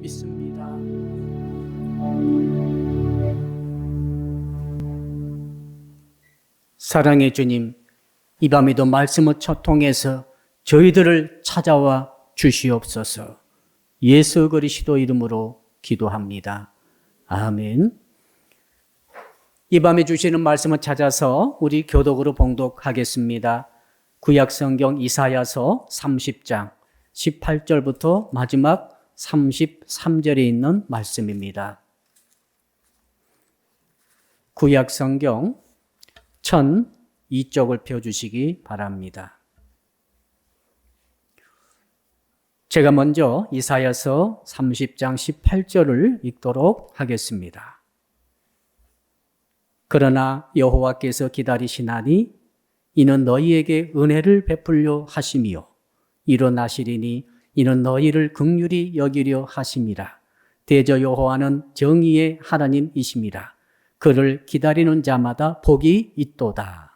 믿습니다. 사랑의 주님, 이 밤에도 말씀을 통해서 저희들을 찾아와 주시옵소서. 예수 그리스도 이름으로 기도합니다. 아멘. 이 밤에 주시는 말씀을 찾아서 우리 교독으로 봉독하겠습니다. 구약성경 이사야서 30장 18절부터 마지막 33절에 있는 말씀입니다. 구약성경 1002쪽을 펴주시기 바랍니다. 제가 먼저 이사야서 30장 18절을 읽도록 하겠습니다. 그러나 여호와께서 기다리시나니 이는 너희에게 은혜를 베풀려 하심이요 일어나시리니 이는 너희를 긍휼히 여기려 하심이라. 대저 여호와는 정의의 하나님이심이라. 그를 기다리는 자마다 복이 있도다.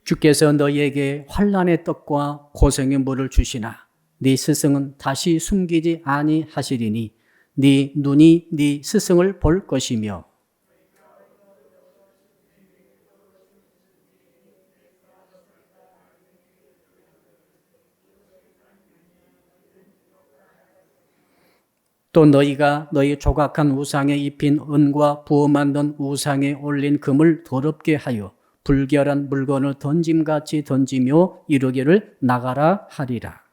주께서 너희에게 환난의 떡과 고생의 물을 주시나 네 스승은 다시 숨기지 아니하시리니 네 눈이 네 스승을 볼 것이며 또 너희가 너희 조각한 우상에 입힌 은과 부어 만든 우상에 올린 금을 더럽게 하여 불결한 물건을 던짐같이 던지며 이르기를 나가라 하리라.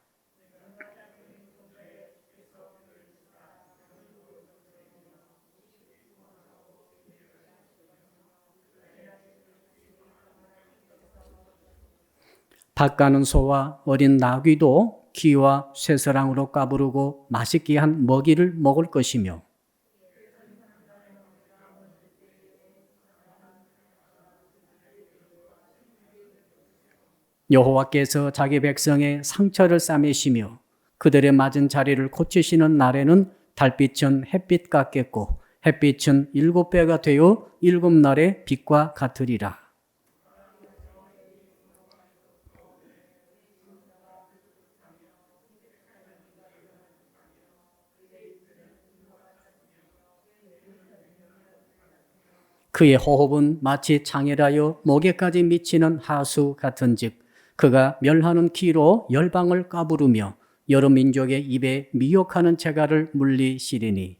밭가는 소와 어린 나귀도 기와 쇠사랑으로 까부르고 맛있게 한 먹이를 먹을 것이며 여호와께서 자기 백성의 상처를 싸매시며 그들의 맞은 자리를 고치시는 날에는 달빛은 햇빛 같겠고 햇빛은 7배가 되어 7날의 빛과 같으리라. 그의 호흡은 마치 창이라여 목에까지 미치는 하수 같은즉 그가 멸하는 키로 열방을 까부르며 여러 민족의 입에 미혹하는 재갈을 물리시리니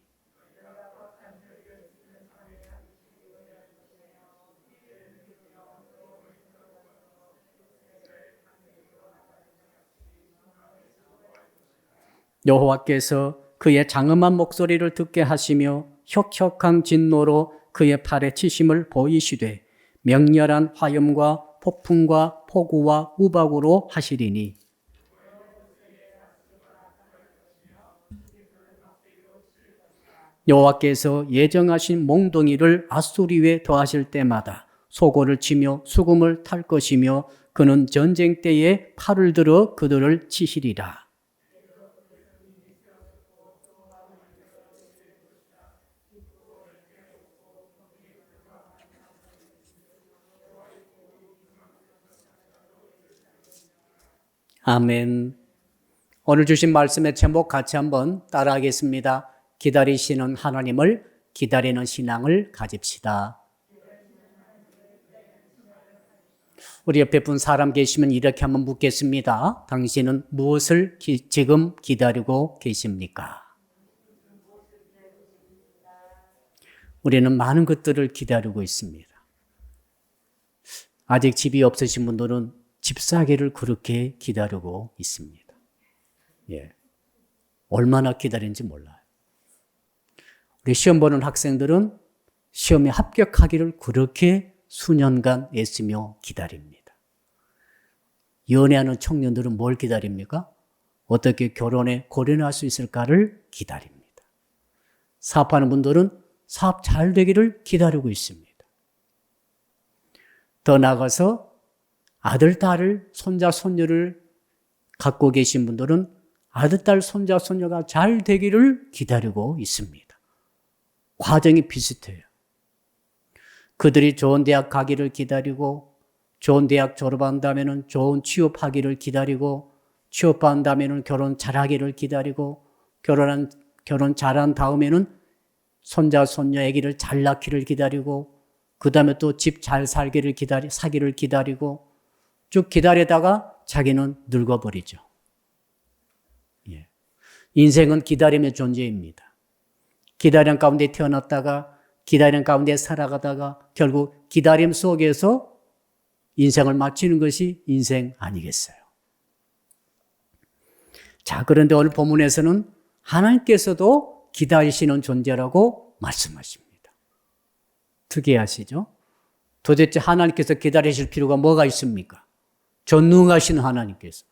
여호와께서 그의 장엄한 목소리를 듣게 하시며 혁혁한 진노로 그의 팔에 치심을 보이시되 맹렬한 화염과 폭풍과 폭우와 우박으로 하시리니 여호와께서 예정하신 몽둥이를 아수리에 더하실 때마다 소고를 치며 수금을 탈 것이며 그는 전쟁 때에 팔을 들어 그들을 치시리라. 아멘. 오늘 주신 말씀의 제목 같이 한번 따라하겠습니다. 기다리시는 하나님을 기다리는 신앙을 가집시다. 우리 옆에 분 사람 계시면 이렇게 한번 묻겠습니다. 당신은 무엇을 지금 기다리고 계십니까? 우리는 많은 것들을 기다리고 있습니다. 아직 집이 없으신 분들은 집 사기를 그렇게 기다리고 있습니다. 예. 얼마나 기다리는지 몰라요. 우리 시험 보는 학생들은 시험에 합격하기를 그렇게 수년간 애쓰며 기다립니다. 연애하는 청년들은 뭘 기다립니까? 어떻게 결혼에 골인할 수 있을까를 기다립니다. 사업하는 분들은 사업 잘 되기를 기다리고 있습니다. 더 나아가서 아들, 딸을, 손자, 손녀를 갖고 계신 분들은 아들, 딸, 손자, 손녀가 잘 되기를 기다리고 있습니다. 과정이 비슷해요. 그들이 좋은 대학 가기를 기다리고 좋은 대학 졸업한 다음에는 좋은 취업하기를 기다리고 취업한 다음에는 결혼 잘하기를 기다리고 결혼 잘한 다음에는 손자, 손녀, 아기를 잘 낳기를 기다리고 그 다음에 또 집 잘 사기를 기다리고 쭉 기다리다가 자기는 늙어버리죠. 예. 인생은 기다림의 존재입니다. 기다림 가운데 태어났다가 기다림 가운데 살아가다가 결국 기다림 속에서 인생을 마치는 것이 인생 아니겠어요. 자, 그런데 오늘 본문에서는 하나님께서도 기다리시는 존재라고 말씀하십니다. 특이하시죠? 도대체 하나님께서 기다리실 필요가 뭐가 있습니까? 전능하신 하나님께서.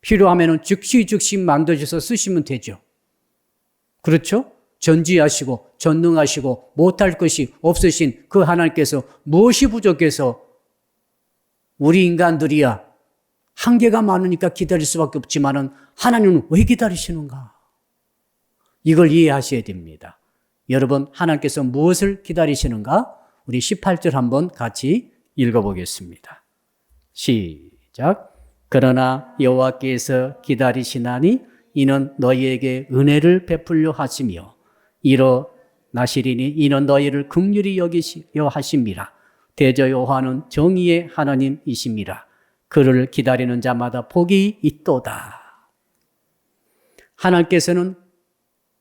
필요하면 즉시 만드셔서 쓰시면 되죠. 그렇죠? 전지하시고 전능하시고 못할 것이 없으신 그 하나님께서 무엇이 부족해서 우리 인간들이야 한계가 많으니까 기다릴 수밖에 없지만은 하나님은 왜 기다리시는가? 이걸 이해하셔야 됩니다. 여러분, 하나님께서 무엇을 기다리시는가? 우리 18절 한번 같이 읽어보겠습니다. 시작. 그러나 여호와께서 기다리시나니 이는 너희에게 은혜를 베풀려 하시며 일어나시리니 이는 너희를 긍휼히 여기시려 하심이라. 대저 여호와는 정의의 하나님이심이라. 그를 기다리는 자마다 복이 있도다. 하나님께서는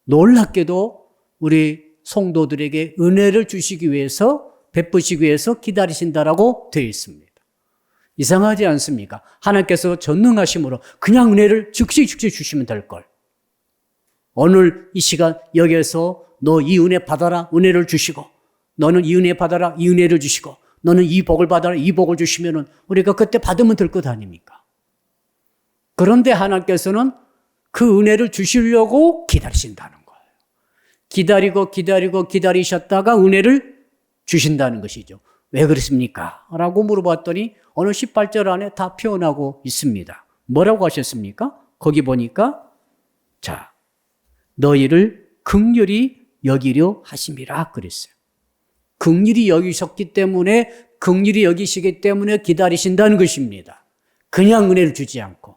놀랍게도 우리 성도들에게 은혜를 주시기 위해서 베푸시기 위해서 기다리신다라고 되어 있습니다. 이상하지 않습니까? 하나님께서 전능하심으로 그냥 은혜를 즉시 주시면 될 걸. 오늘 이 시간 여기에서 너 이 은혜 받아라 은혜를 주시고 너는 이 은혜 받아라 이 은혜를 주시고 너는 이 복을 받아라 이 복을 주시면은 우리가 그때 받으면 될 것 아닙니까? 그런데 하나님께서는 그 은혜를 주시려고 기다리신다는 거예요. 기다리셨다가 은혜를 주신다는 것이죠. 왜 그렇습니까? 라고 물어봤더니 오늘 18절 안에 다 표현하고 있습니다. 뭐라고 하셨습니까? 거기 보니까 자, 너희를 긍휼히 여기려 하심이라 그랬어요. 긍휼히 여기셨기 때문에 긍휼히 여기시기 때문에 기다리신다는 것입니다. 그냥 은혜를 주지 않고.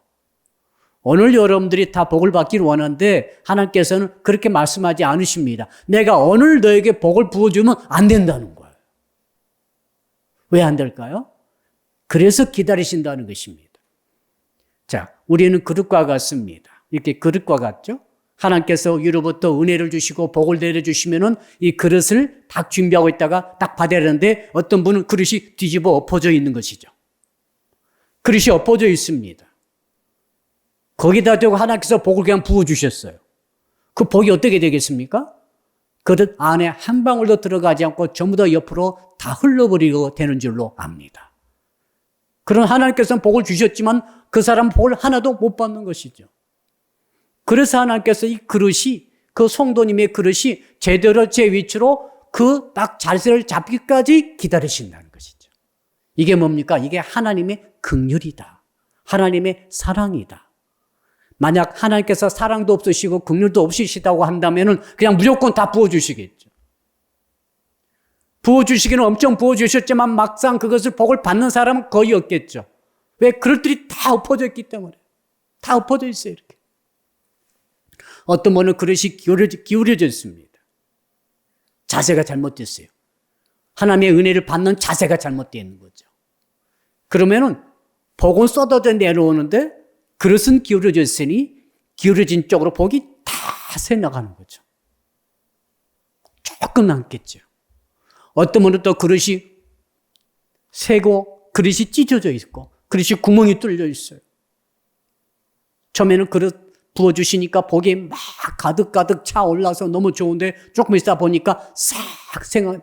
오늘 여러분들이 다 복을 받기를 원하는데 하나님께서는 그렇게 말씀하지 않으십니다. 내가 오늘 너에게 복을 부어주면 안 된다는 거예요. 왜 안 될까요? 그래서 기다리신다는 것입니다. 자, 우리는 그릇과 같습니다. 이렇게 그릇과 같죠? 하나님께서 위로부터 은혜를 주시고 복을 내려주시면은 이 그릇을 딱 준비하고 있다가 딱 받아야 되는데 어떤 분은 그릇이 뒤집어 엎어져 있는 것이죠. 그릇이 엎어져 있습니다. 거기다 대고 하나님께서 복을 그냥 부어주셨어요. 그 복이 어떻게 되겠습니까? 그릇 안에 한 방울도 들어가지 않고 전부 다 옆으로 다 흘러버리고 되는 줄로 압니다. 그런 하나님께서는 복을 주셨지만 그 사람은 복을 하나도 못 받는 것이죠. 그래서 하나님께서 이 그릇이, 그 성도님의 그릇이 제대로 제 위치로 그 딱 자세를 잡기까지 기다리신다는 것이죠. 이게 뭡니까? 이게 하나님의 긍휼이다. 하나님의 사랑이다. 만약 하나님께서 사랑도 없으시고 긍휼도 없으시다고 한다면은 그냥 무조건 다 부어주시겠죠. 부어주시기는 엄청 부어주셨지만 막상 그것을 복을 받는 사람은 거의 없겠죠. 왜? 그릇들이 다 엎어져 있기 때문에. 다 엎어져 있어요, 이렇게. 어떤 분은 그릇이 기울여져 있습니다. 자세가 잘못됐어요. 하나님의 은혜를 받는 자세가 잘못되어 있는 거죠. 그러면은 복은 쏟아져 내려오는데 그릇은 기울어져 있으니 기울어진 쪽으로 복이 다 새나가는 거죠. 조금 남겠죠. 어떤 분은 또 그릇이 새고 그릇이 찢어져 있고 그릇이 구멍이 뚫려 있어요. 처음에는 그릇 부어주시니까 복이 막 가득가득 차올라서 너무 좋은데 조금 있다 보니까 싹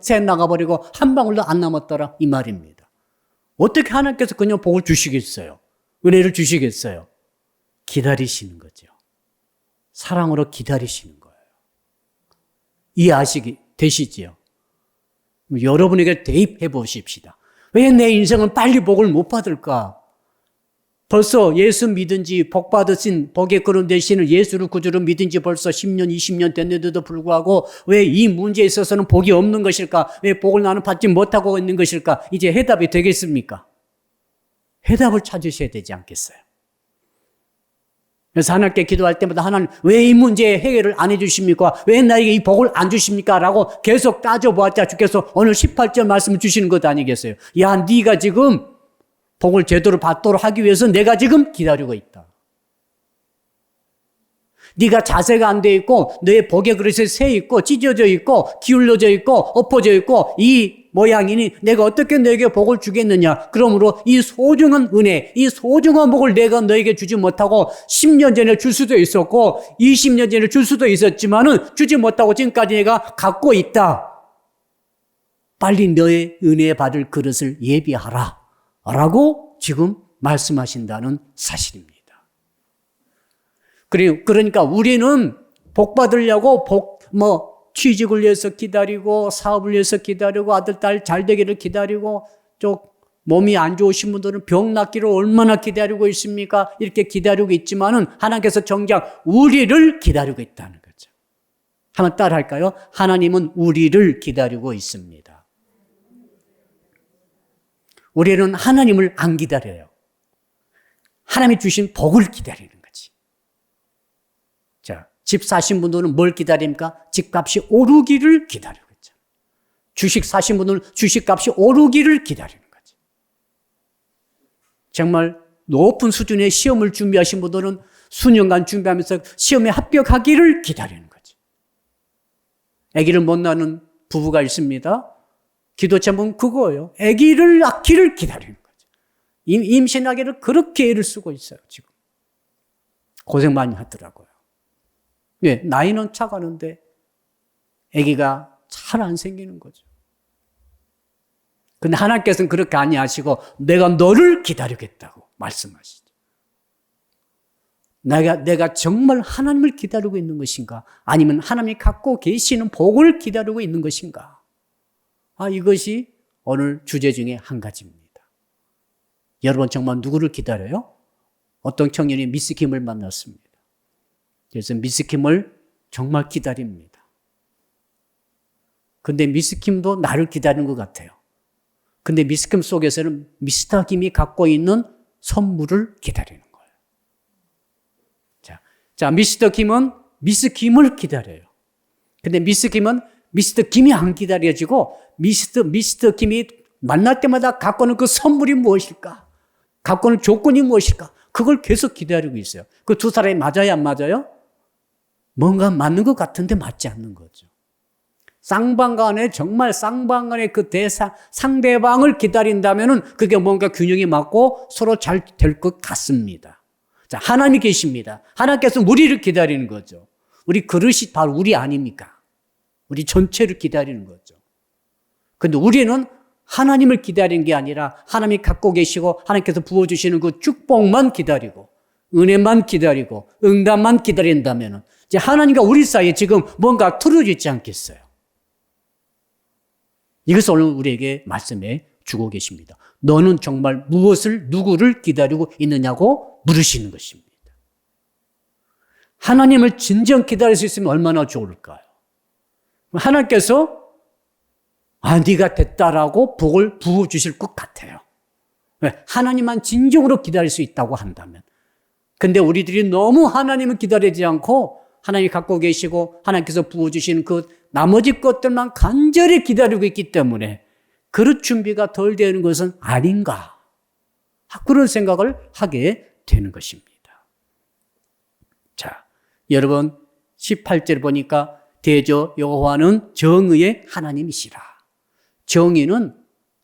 새나가버리고 한 방울도 안 남았더라 이 말입니다. 어떻게 하나님께서 그냥 복을 주시겠어요? 은혜를 주시겠어요? 기다리시는 거죠. 사랑으로 기다리시는 거예요. 이해하시기 되시지요? 여러분에게 대입해 보십시다. 왜 내 인생은 빨리 복을 못 받을까? 벌써 예수 믿은 지 복 받으신 복의 근원 되시는 예수를 구주로 믿은 지 벌써 10년, 20년 됐는데도 불구하고 왜 이 문제에 있어서는 복이 없는 것일까? 왜 복을 나는 받지 못하고 있는 것일까? 이제 해답이 되겠습니까? 해답을 찾으셔야 되지 않겠어요? 그래서 하나님께 기도할 때마다 하나님 왜 이 문제에 해결을 안 해주십니까? 왜 나에게 이 복을 안 주십니까? 라고 계속 따져보았자 주께서 오늘 18절 말씀을 주시는 것 아니겠어요? 야, 네가 지금 복을 제대로 받도록 하기 위해서 내가 지금 기다리고 있다. 네가 자세가 안 돼 있고 너의 복의 그릇에 새 있고 찢어져 있고 기울어져 있고 엎어져 있고 이 모양이니 내가 어떻게 너에게 복을 주겠느냐. 그러므로 이 소중한 은혜, 이 소중한 복을 내가 너에게 주지 못하고 10년 전에 줄 수도 있었고 20년 전에 줄 수도 있었지만은 주지 못하고 지금까지 내가 갖고 있다. 빨리 너의 은혜 받을 그릇을 예비하라 라고 지금 말씀하신다는 사실입니다. 그러니까 우리는 복 받으려고 취직을 위해서 기다리고 사업을 위해서 기다리고 아들, 딸 잘 되기를 기다리고 좀 몸이 안 좋으신 분들은 병 낫기를 얼마나 기다리고 있습니까? 이렇게 기다리고 있지만은 하나님께서 정작 우리를 기다리고 있다는 거죠. 한번 따라 할까요? 하나님은 우리를 기다리고 있습니다. 우리는 하나님을 안 기다려요. 하나님이 주신 복을 기다리는 거지. 자, 집 사신 분들은 뭘 기다립니까? 집값이 오르기를 기다리고 있죠. 주식 사신 분들은 주식값이 오르기를 기다리는 거죠. 정말 높은 수준의 시험을 준비하신 분들은 수년간 준비하면서 시험에 합격하기를 기다리는 거죠. 아기를 못 낳는 부부가 있습니다. 기도 제목은 그거예요. 아기를 낳기를 기다리는 거죠. 임신하기를 그렇게 애를 쓰고 있어요, 지금. 고생 많이 하더라고요. 예, 나이는 차가는데 아기가 잘 안 생기는 거죠. 근데 하나님께서는 그렇게 아니하시고 내가 너를 기다리겠다고 말씀하시죠. 내가 정말 하나님을 기다리고 있는 것인가? 아니면 하나님이 갖고 계시는 복을 기다리고 있는 것인가? 이것이 오늘 주제 중에 한 가지입니다. 여러분 정말 누구를 기다려요? 어떤 청년이 미스 김을 만났습니다. 그래서 미스 김을 정말 기다립니다. 근데 미스 김도 나를 기다리는 것 같아요. 근데 미스 김 속에서는 미스터 김이 갖고 있는 선물을 기다리는 거예요. 자, 미스터 김은 미스 김을 기다려요. 근데 미스 김은 미스터 김이 안 기다려지고 미스터 김이 만날 때마다 갖고 오는 그 선물이 무엇일까? 갖고 오는 조건이 무엇일까? 그걸 계속 기다리고 있어요. 그 두 사람이 맞아요, 안 맞아요? 뭔가 맞는 것 같은데 맞지 않는 거죠. 쌍방간에 정말 쌍방간에 그 상대방을 기다린다면은 그게 뭔가 균형이 맞고 서로 잘 될 것 같습니다. 자, 하나님이 계십니다. 하나님께서 우리를 기다리는 거죠. 우리 그릇이 바로 우리 아닙니까? 우리 전체를 기다리는 거죠. 근데 우리는 하나님을 기다리는 게 아니라 하나님이 갖고 계시고 하나님께서 부어주시는 그 축복만 기다리고 은혜만 기다리고 응답만 기다린다면 이제 하나님과 우리 사이에 지금 뭔가 틀어져 있지 않겠어요? 이것을 오늘 우리에게 말씀해 주고 계십니다. 너는 정말 누구를 기다리고 있느냐고 물으시는 것입니다. 하나님을 진정 기다릴 수 있으면 얼마나 좋을까요? 하나님께서 네가 됐다라고 복을 부어주실 것 같아요. 왜? 하나님만 진정으로 기다릴 수 있다고 한다면. 근데 우리들이 너무 하나님을 기다리지 않고 하나님이 갖고 계시고 하나님께서 부어주시는 그 나머지 것들만 간절히 기다리고 있기 때문에 그릇 준비가 덜 되는 것은 아닌가. 그런 생각을 하게 되는 것입니다. 자, 여러분 18절 보니까 대저 여호와는 정의의 하나님이시라. 정의는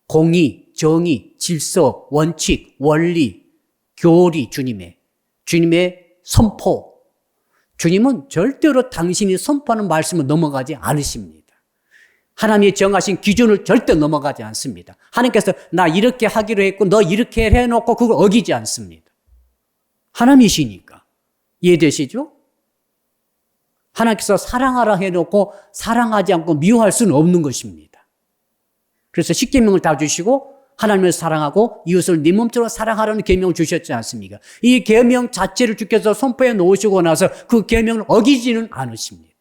공의, 정의, 질서, 원칙, 원리, 교리, 주님의 선포. 주님은 절대로 당신이 선포하는 말씀을 넘어가지 않으십니다. 하나님이 정하신 기준을 절대 넘어가지 않습니다. 하나님께서 나 이렇게 하기로 했고 너 이렇게 해놓고 그걸 어기지 않습니다. 하나님이시니까. 이해되시죠? 하나님께서 사랑하라 해놓고 사랑하지 않고 미워할 수는 없는 것입니다. 그래서 십계명을 다 주시고 하나님을 사랑하고 이웃을 네 몸처럼 사랑하라는 계명을 주셨지 않습니까? 이 계명 자체를 주께서 선포해 놓으시고 나서 그 계명을 어기지는 않으십니다.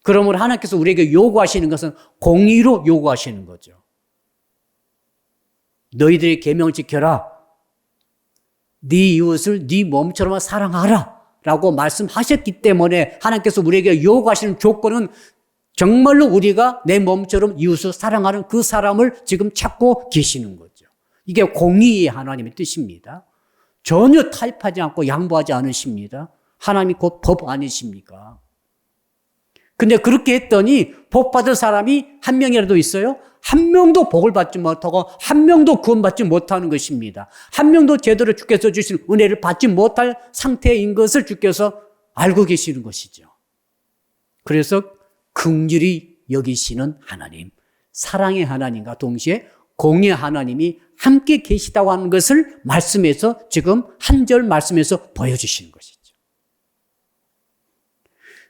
그러므로 하나님께서 우리에게 요구하시는 것은 공의로 요구하시는 거죠. 너희들의 계명을 지켜라. 네 이웃을 네 몸처럼 사랑하라 라고 말씀하셨기 때문에 하나님께서 우리에게 요구하시는 조건은 정말로 우리가 내 몸처럼 이웃을 사랑하는 그 사람을 지금 찾고 계시는 거죠. 이게 공의의 하나님의 뜻입니다. 전혀 타협하지 않고 양보하지 않으십니다. 하나님이 곧 법 아니십니까? 근데 그렇게 했더니 복 받을 사람이 한 명이라도 있어요? 한 명도 복을 받지 못하고 한 명도 구원받지 못하는 것입니다. 한 명도 제대로 주께서 주신 은혜를 받지 못할 상태인 것을 주께서 알고 계시는 것이죠. 그래서 긍휼히 여기시는 하나님, 사랑의 하나님과 동시에 공의의 하나님이 함께 계시다고 하는 것을 말씀에서 지금 한 절 말씀에서 보여주시는 것이죠.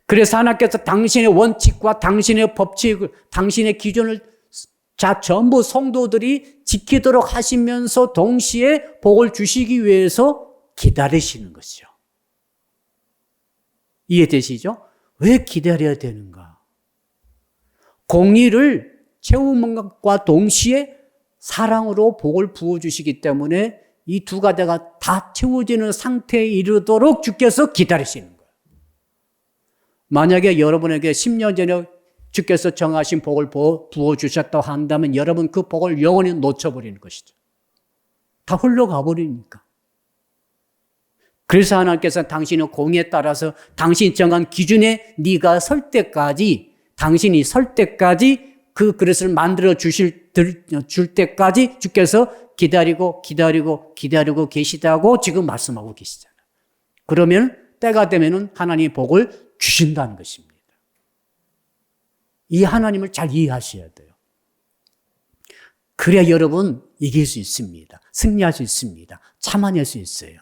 그래서 하나님께서 당신의 원칙과 당신의 법칙, 당신의 기준을 전부 성도들이 지키도록 하시면서 동시에 복을 주시기 위해서 기다리시는 것이죠. 이해되시죠? 왜 기다려야 되는가? 공의를 채움과 동시에 사랑으로 복을 부어주시기 때문에 이 두 가지가 다 채워지는 상태에 이르도록 주께서 기다리시는 거예요. 만약에 여러분에게 10년 전에 주께서 정하신 복을 부어주셨다고 한다면 여러분 그 복을 영원히 놓쳐버리는 것이죠. 다 흘러가 버리니까. 그래서 하나님께서 당신의 공의에 따라서 당신이 정한 기준에 네가 설 때까지, 당신이 설 때까지 그 그릇을 만들어 줄 때까지 주께서 기다리고 계시다고 지금 말씀하고 계시잖아요. 그러면 때가 되면은 하나님이 복을 주신다는 것입니다. 이 하나님을 잘 이해하셔야 돼요. 그래야 여러분 이길 수 있습니다. 승리할 수 있습니다. 참아낼 수 있어요.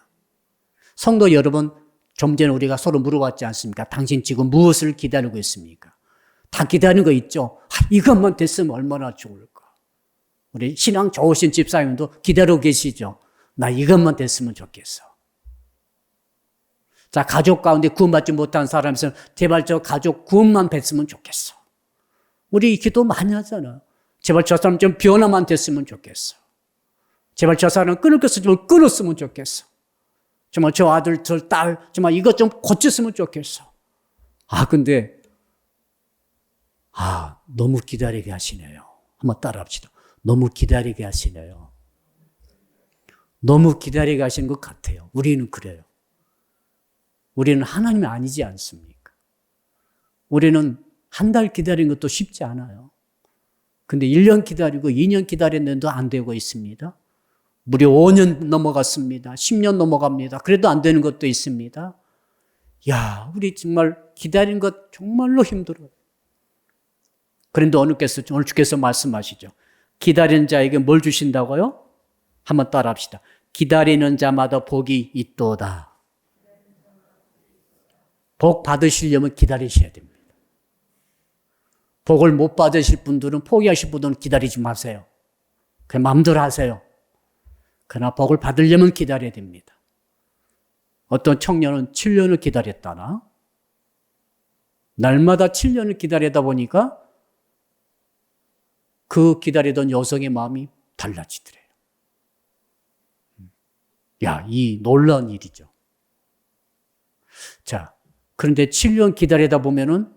성도 여러분, 좀 전에 우리가 서로 물어봤지 않습니까? 당신 지금 무엇을 기다리고 있습니까? 다 기다리는 거 있죠? 이것만 됐으면 얼마나 좋을까? 우리 신앙 좋으신 집사님도 기다리고 계시죠? 나 이것만 됐으면 좋겠어. 자, 가족 가운데 구원받지 못한 사람에서 제발 저 가족 구원만 됐으면 좋겠어. 우리 기도 많이 하잖아. 제발 저 사람 좀 변화만 됐으면 좋겠어. 제발 저 사람 끊을 것을 좀 끊었으면 좋겠어. 정말 저 아들, 저 딸, 정말 이것 좀 고쳤으면 좋겠어. 근데, 너무 기다리게 하시네요. 한번 따라합시다. 너무 기다리게 하시네요. 너무 기다리게 하시는 것 같아요. 우리는 그래요. 우리는 하나님이 아니지 않습니까? 우리는 한 달 기다린 것도 쉽지 않아요. 근데 1년 기다리고 2년 기다렸는데도 안 되고 있습니다. 무려 5년 넘어갔습니다. 10년 넘어갑니다. 그래도 안 되는 것도 있습니다. 우리 정말 기다린 것 정말로 힘들어요. 그런데 오늘 주께서 말씀하시죠. 기다리는 자에게 뭘 주신다고요? 한번 따라합시다. 기다리는 자마다 복이 있도다. 복 받으시려면 기다리셔야 됩니다. 복을 못 받으실 분들은, 포기하실 분들은 기다리지 마세요. 그냥 마음대로 하세요. 그러나 복을 받으려면 기다려야 됩니다. 어떤 청년은 7년을 기다렸다나, 날마다 7년을 기다리다 보니까 그 기다리던 여성의 마음이 달라지더래요. 이 놀라운 일이죠. 자, 그런데 7년 기다리다 보면은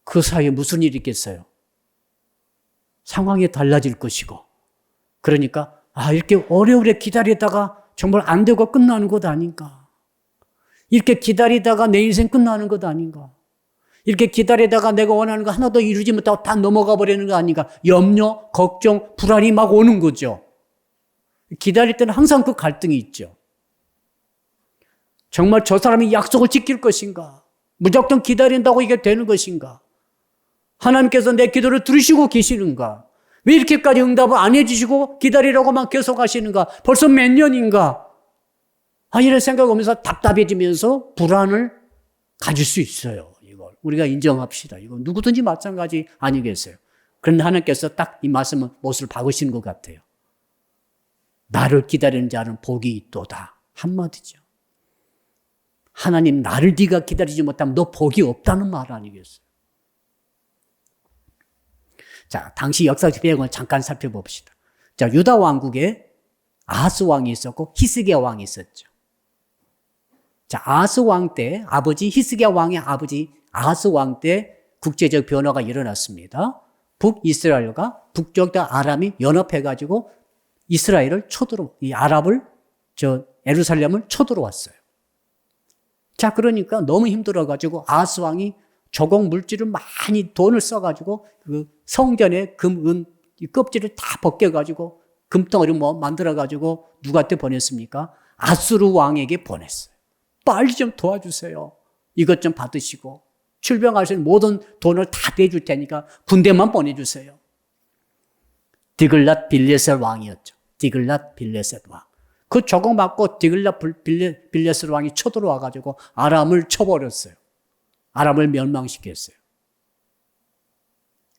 그 사이에 무슨 일이 있겠어요? 상황이 달라질 것이고, 그러니까 이렇게 오래오래 기다리다가 정말 안 되고 끝나는 것 아닌가? 이렇게 기다리다가 내 인생 끝나는 것 아닌가? 이렇게 기다리다가 내가 원하는 거 하나도 이루지 못하고 다 넘어가 버리는 거 아닌가? 염려, 걱정, 불안이 막 오는 거죠. 기다릴 때는 항상 그 갈등이 있죠. 정말 저 사람이 약속을 지킬 것인가? 무조건 기다린다고 이게 되는 것인가? 하나님께서 내 기도를 들으시고 계시는가? 왜 이렇게까지 응답을 안 해주시고 기다리라고만 계속 하시는가? 벌써 몇 년인가? 이런 생각 오면서 답답해지면서 불안을 가질 수 있어요. 이걸 우리가 인정합시다. 이건 누구든지 마찬가지 아니겠어요? 그런데 하나님께서 딱 이 말씀은 못을 박으시는 것 같아요. 나를 기다리는 자는 복이 있도다. 한마디죠. 하나님 나를 네가 기다리지 못하면 너 복이 없다는 말 아니겠어요? 자, 당시 역사적 배경을 잠깐 살펴봅시다. 자, 유다 왕국에 아하스 왕이 있었고 히스기야 왕이 있었죠. 자, 아하스 왕 때 아버지 히스기야 왕의 아버지 아하스 왕 때 국제적 변화가 일어났습니다. 북이스라엘과 북쪽 아람이 연합해가지고 이스라엘을 이 아랍을 예루살렘을 쳐들어왔어요. 자, 그러니까 너무 힘들어가지고 아하스 왕이 조공 물질을 많이 돈을 써가지고 그 성전의 이 껍질을 다 벗겨가지고 금덩어리 만들어가지고 누구한테 보냈습니까? 아수르 왕에게 보냈어요. 빨리 좀 도와주세요. 이것 좀 받으시고 출병하신 모든 돈을 다 대줄 테니까 군대만 보내주세요. 디글랏 빌레셋 왕이었죠. 디글랏 빌레셋 왕. 그 조공 받고 디글랏 빌레셋 왕이 쳐들어와가지고 아람을 쳐버렸어요. 아람을 멸망시켰어요.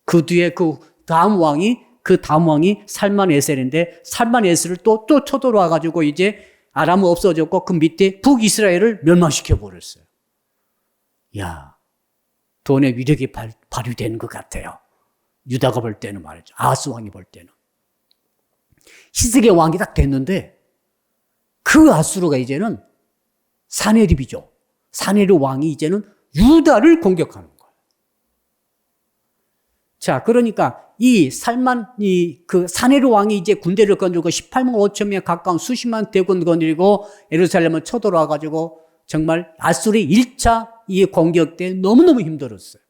그 뒤에 그 다음 왕이 살만에셀인데 살만에셀을 또 쳐들어와가지고 이제 아람은 없어졌고 그 밑에 북이스라엘을 멸망시켜버렸어요. 야, 돈의 위력이 발휘되는 것 같아요. 유다가 볼 때는 말이죠. 아하스 왕이 볼 때는. 히스기야 왕이 딱 됐는데 그 아수르가 이제는 사네립이죠. 사네립 왕이 이제는 유다를 공격하는 거예요. 자, 그러니까 그 사네립 왕이 이제 군대를 건들고 18만 5천 명 가까운 수십만 대군 건드리고 예루살렘을 쳐들어와가지고 정말 아수르의 1차 이 공격 때 너무너무 힘들었어요.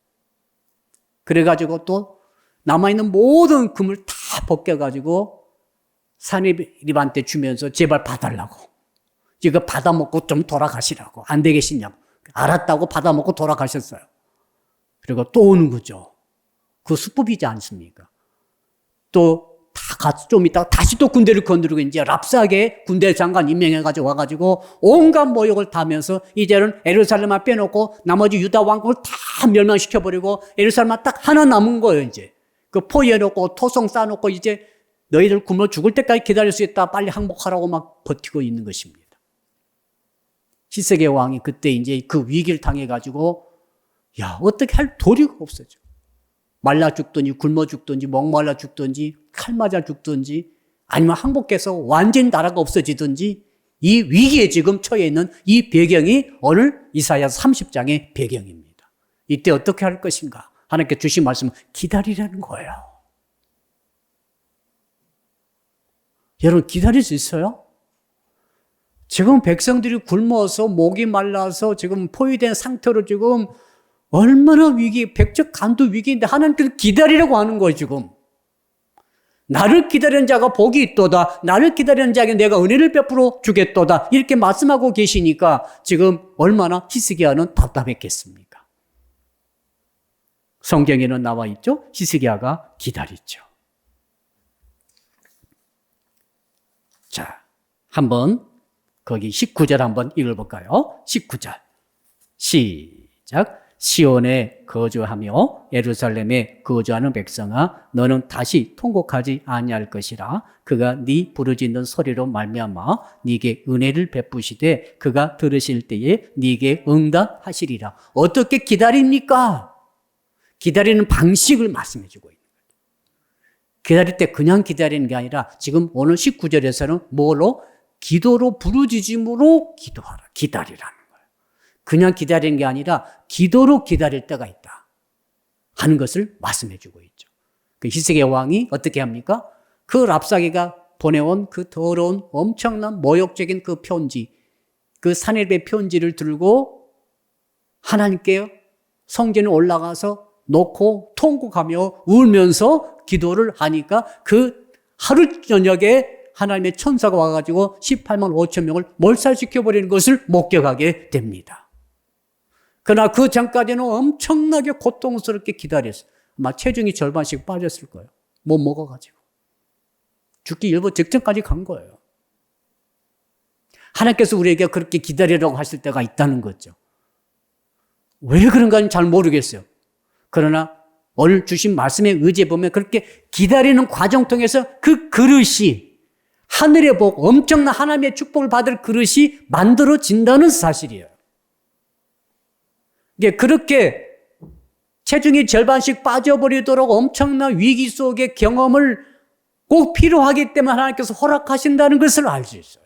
그래가지고 또 남아있는 모든 금을 다 벗겨가지고 사네립한테 주면서 제발 봐달라고. 이거 받아먹고 좀 돌아가시라고. 안 되겠느냐고. 알았다고 받아먹고 돌아가셨어요. 그리고 또 오는 거죠. 그 수법이지 않습니까? 또 좀 있다가 다시 또 군대를 건드리고 이제 랍스하게 군대 장관 임명해가지고 와가지고 온갖 모욕을 타면서 이제는 예루살렘만 빼놓고 나머지 유다 왕국을 다 멸망시켜버리고 예루살렘만 딱 하나 남은 거예요, 이제. 그 포위해놓고 토성 쌓아놓고 이제 너희들 굶어 죽을 때까지 기다릴 수 있다. 빨리 항복하라고 막 버티고 있는 것입니다. 히스기야 왕이 그때 이제 그 위기를 당해가지고 야, 어떻게 할 도리가 없어져. 말라 죽든지 굶어 죽든지 목말라 죽든지 칼 맞아 죽든지 아니면 항복해서 완전히 나라가 없어지든지 이 위기에 지금 처해 있는 이 배경이 오늘 이사야 30장의 배경입니다. 이때 어떻게 할 것인가? 하나님께 주신 말씀은 기다리라는 거예요. 여러분 기다릴 수 있어요? 지금 백성들이 굶어서 목이 말라서 지금 포위된 상태로 지금 얼마나 백적 간도 위기인데 하나님께서 기다리라고 하는 거예요, 지금. 나를 기다리는 자가 복이 있도다. 나를 기다리는 자에게 내가 은혜를 베풀어 주겠도다. 이렇게 말씀하고 계시니까 지금 얼마나 히스기야는 답답했겠습니까? 성경에는 나와 있죠. 히스기야가 기다렸죠. 자, 한번 거기 19절 한번 읽어볼까요? 19절 시작. 시온에 거주하며 예루살렘에 거주하는 백성아, 너는 다시 통곡하지 아니할 것이라. 그가 네 부르짖는 소리로 말미암아 네게 은혜를 베푸시되 그가 들으실 때에 네게 응답하시리라. 어떻게 기다립니까? 기다리는 방식을 말씀해 주고 있는 거예요. 기다릴 때 그냥 기다리는 게 아니라 지금 오늘 19절에서는 뭐로? 기도로 부르짖음으로 기도하라. 기다리라는 거예요. 그냥 기다리는 게 아니라 기도로 기다릴 때가 있다 하는 것을 말씀해 주고 있죠. 그 히스기야 왕이 어떻게 합니까? 그 랍사게가 보내온 그 더러운 엄청난 모욕적인 그 편지, 그 사내립의 편지를 들고 하나님께 성전에 올라가서 놓고 통곡하며 울면서 기도를 하니까 그 하루 저녁에 하나님의 천사가 와가지고 18만 5천 명을 몰살시켜버리는 것을 목격하게 됩니다. 그러나 그 전까지는 엄청나게 고통스럽게 기다렸어요. 아마 체중이 절반씩 빠졌을 거예요. 못 먹어가지고. 죽기 일부 직전까지 간 거예요. 하나님께서 우리에게 그렇게 기다리라고 하실 때가 있다는 거죠. 왜 그런가는 잘 모르겠어요. 그러나 오늘 주신 말씀에 의지해 보면 그렇게 기다리는 과정 통해서 그 그릇이 하늘의 복, 엄청난 하나님의 축복을 받을 그릇이 만들어진다는 사실이에요. 이게 그렇게 체중이 절반씩 빠져버리도록 엄청난 위기 속의 경험을 꼭 필요하기 때문에 하나님께서 허락하신다는 것을 알 수 있어요.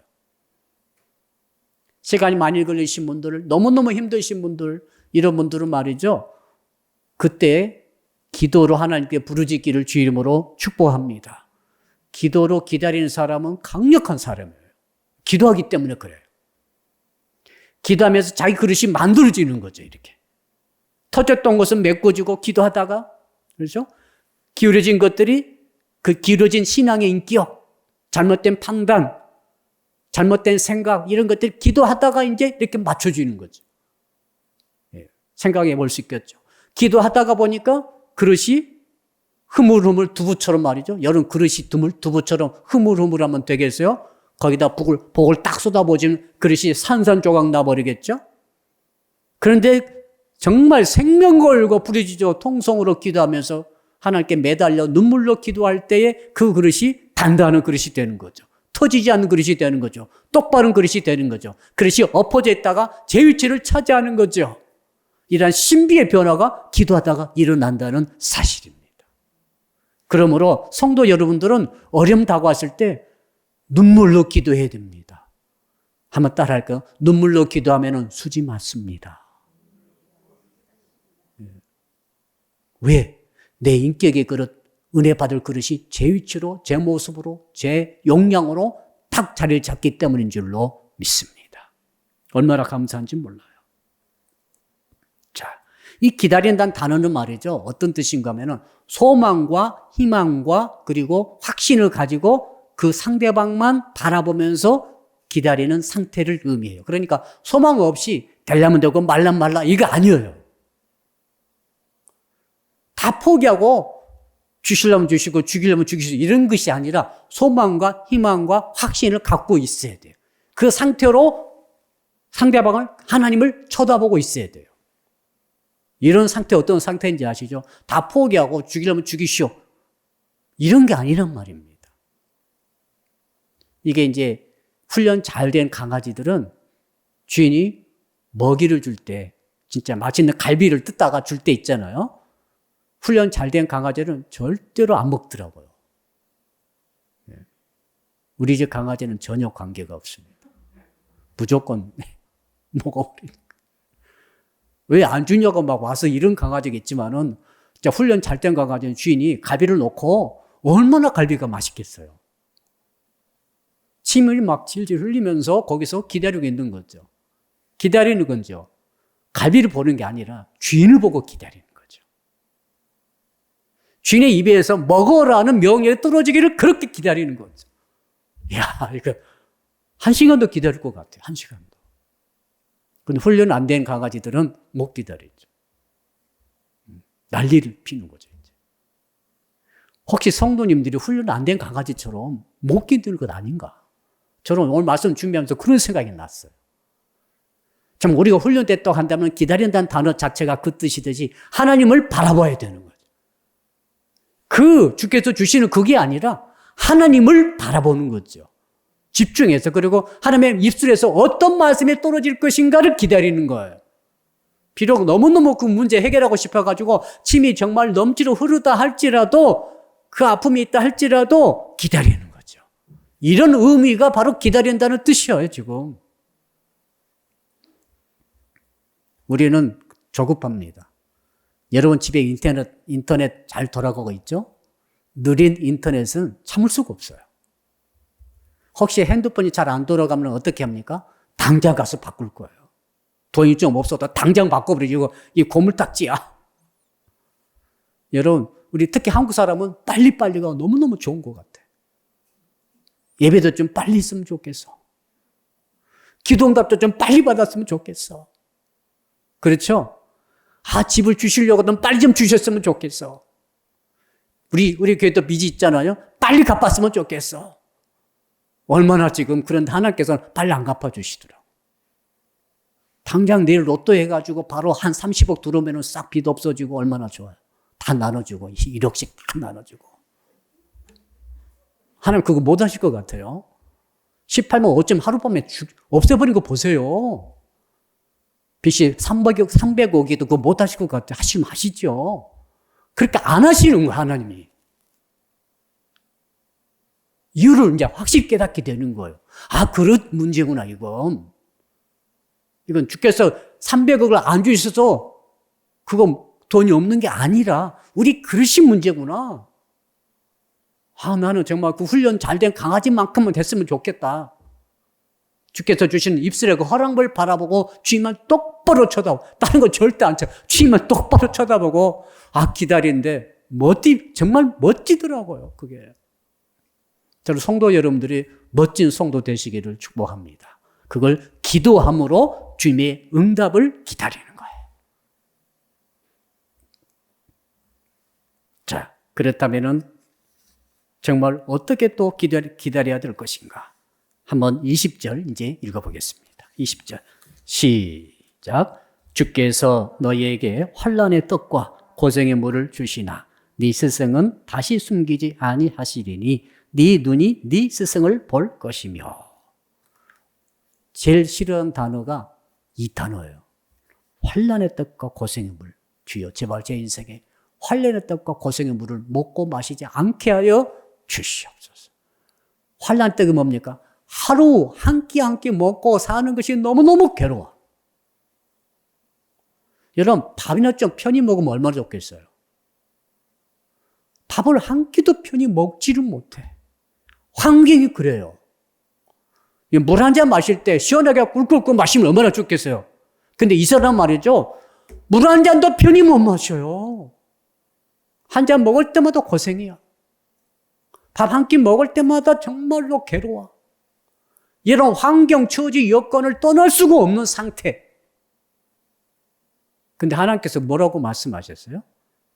시간이 많이 걸리신 분들, 너무너무 힘드신 분들, 이런 분들은 말이죠. 그때 기도로 하나님께 부르짖기를 주 이름으로 축복합니다. 기도로 기다리는 사람은 강력한 사람이에요. 기도하기 때문에 그래요. 기도하면서 자기 그릇이 만들어지는 거죠, 이렇게. 터졌던 것은 메꿔지고 기도하다가, 그렇죠? 기울어진 것들이 그 기울어진 신앙의 인격, 잘못된 판단, 잘못된 생각, 이런 것들 기도하다가 이제 이렇게 맞춰지는 거죠. 예, 생각해 볼 수 있겠죠. 기도하다가 보니까 그릇이 흐물흐물 두부처럼 말이죠. 여름 그릇이 두부처럼 흐물흐물하면 되겠어요? 거기다 복을 딱 쏟아부어지면 그릇이 산산조각 나버리겠죠? 그런데 정말 생명 걸고 부르짖어 통성으로 기도하면서 하나님께 매달려 눈물로 기도할 때에 그 그릇이 단단한 그릇이 되는 거죠. 터지지 않는 그릇이 되는 거죠. 똑바른 그릇이 되는 거죠. 그릇이 엎어져 있다가 제 위치를 차지하는 거죠. 이러한 신비의 변화가 기도하다가 일어난다는 사실입니다. 그러므로 성도 여러분들은 어려움 다가왔을 때 눈물로 기도해야 됩니다. 한번 따라할까요? 눈물로 기도하면 수지 맞습니다. 왜? 내 인격의 그릇, 은혜 받을 그릇이 제 위치로, 제 모습으로, 제 용량으로 탁 자리를 잡기 때문인 줄로 믿습니다. 얼마나 감사한지 몰라요. 자, 이 기다린다는 단어는 말이죠. 어떤 뜻인가 하면은 소망과 희망과 그리고 확신을 가지고 그 상대방만 바라보면서 기다리는 상태를 의미해요. 그러니까 소망 없이 되려면 되고 말란 말라 이거 아니에요. 다 포기하고 주시려면 주시고 죽이려면 죽이시고 이런 것이 아니라 소망과 희망과 확신을 갖고 있어야 돼요. 그 상태로 상대방을 하나님을 쳐다보고 있어야 돼요. 이런 상태 어떤 상태인지 아시죠? 다 포기하고 죽이려면 죽이시오. 이런 게 아니란 말입니다. 이게 이제 훈련 잘 된 강아지들은 주인이 먹이를 줄 때 진짜 맛있는 갈비를 뜯다가 줄 때 있잖아요. 훈련 잘 된 강아지는 절대로 안 먹더라고요. 우리 집 강아지는 전혀 관계가 없습니다. 무조건 먹어버리는 거예요. 왜 안 주냐고 막 와서 이런 강아지가 있지만은 진짜 훈련 잘 된 강아지는 주인이 갈비를 놓고 얼마나 갈비가 맛있겠어요. 침을 막 질질 흘리면서 거기서 기다리고 있는 거죠. 기다리는 건죠. 갈비를 보는 게 아니라 주인을 보고 기다리는 거죠. 주인의 입에서 먹어라는 명령이 떨어지기를 그렇게 기다리는 거죠. 이야, 이거 1시간도 기다릴 것 같아요. 1시간도. 근데 훈련 안 된 강아지들은 못 기다리죠. 난리를 피는 거죠. 이제. 혹시 성도님들이 훈련 안 된 강아지처럼 못 기다릴 것 아닌가? 저는 오늘 말씀 준비하면서 그런 생각이 났어요. 참 우리가 훈련됐다고 한다면 기다린다는 단어 자체가 그 뜻이듯이 하나님을 바라봐야 되는 거죠. 그 주께서 주시는 그게 아니라 하나님을 바라보는 거죠. 집중해서 그리고 하나님의 입술에서 어떤 말씀이 떨어질 것인가를 기다리는 거예요. 비록 너무너무 그 문제 해결하고 싶어가지고 침이 정말 넘치러 흐르다 할지라도 그 아픔이 있다 할지라도 기다리는 거죠. 이런 의미가 바로 기다린다는 뜻이에요, 지금. 우리는 조급합니다. 여러분 집에 인터넷 잘 돌아가고 있죠? 느린 인터넷은 참을 수가 없어요. 혹시 핸드폰이 잘 안 돌아가면 어떻게 합니까? 당장 가서 바꿀 거예요. 돈이 좀 없어도 당장 바꿔버리고 이 고물딱지야. 여러분, 우리 특히 한국 사람은 빨리빨리가 너무너무 좋은 것 같아. 예배도 좀 빨리 있으면 좋겠어. 기도응답도 좀 빨리 받았으면 좋겠어. 그렇죠? 아, 집을 주시려고든 빨리 좀 주셨으면 좋겠어. 우리 교회도 빚이 있잖아요. 빨리 갚았으면 좋겠어. 얼마나 지금 그런데 하나님께서는 빨리 안 갚아주시더라고. 당장 내일 로또 해가지고 바로 한 30억 들어오면 싹 빚 없어지고 얼마나 좋아요. 다 나눠주고 1억씩 다 나눠주고. 하나님 그거 못 하실 것 같아요. 18만 5천 하룻밤에 없애버린 거 보세요. 빚이 300억이도 그거 못 하실 것 같아요. 하시면 하시죠. 그렇게 안 하시는 거예요, 하나님이. 이유를 이제 확실히 깨닫게 되는 거예요. 아, 그런 문제구나, 이건. 이건 주께서 300억을 안 주셔서 그건 돈이 없는 게 아니라 우리 그릇이 문제구나. 아, 나는 정말 그 훈련 잘 된 강아지만큼은 됐으면 좋겠다. 주께서 주시는 입술의 그 허락을 바라보고 주님만 똑바로 쳐다보고, 다른 거 절대 안 쳐. 주님만 똑바로 쳐다보고, 아, 기다리는데, 정말 멋지더라고요, 그게. 저는 성도 여러분들이 멋진 성도 되시기를 축복합니다. 그걸 기도함으로 주님의 응답을 기다리는 거예요. 자, 그렇다면은 정말 어떻게 또 기다려야 될 것인가? 한번 20절 이제 읽어보겠습니다. 20절 시작. 주께서 너희에게 환난의 떡과 고생의 물을 주시나 네 스승은 다시 숨기지 아니하시리니 네 눈이 네 스승을 볼 것이며. 제일 싫어하는 단어가 이 단어예요. 환난의 떡과 고생의 물. 주여 제발 제 인생에 환난의 떡과 고생의 물을 먹고 마시지 않게 하여 주시옵소서. 환난의 떡이 뭡니까? 하루 한 끼 한 끼 먹고 사는 것이 너무너무 괴로워. 여러분, 밥이나 좀 편히 먹으면 얼마나 좋겠어요? 밥을 한 끼도 편히 먹지를 못해. 환경이 그래요. 물 한 잔 마실 때 시원하게 꿀꿀꿀 마시면 얼마나 좋겠어요? 근데 이 사람 말이죠. 물 한 잔도 편히 못 마셔요. 한 잔 먹을 때마다 고생이야. 밥 한 끼 먹을 때마다 정말로 괴로워. 이런 환경, 처지, 여건을 떠날 수가 없는 상태. 근데 하나님께서 뭐라고 말씀하셨어요?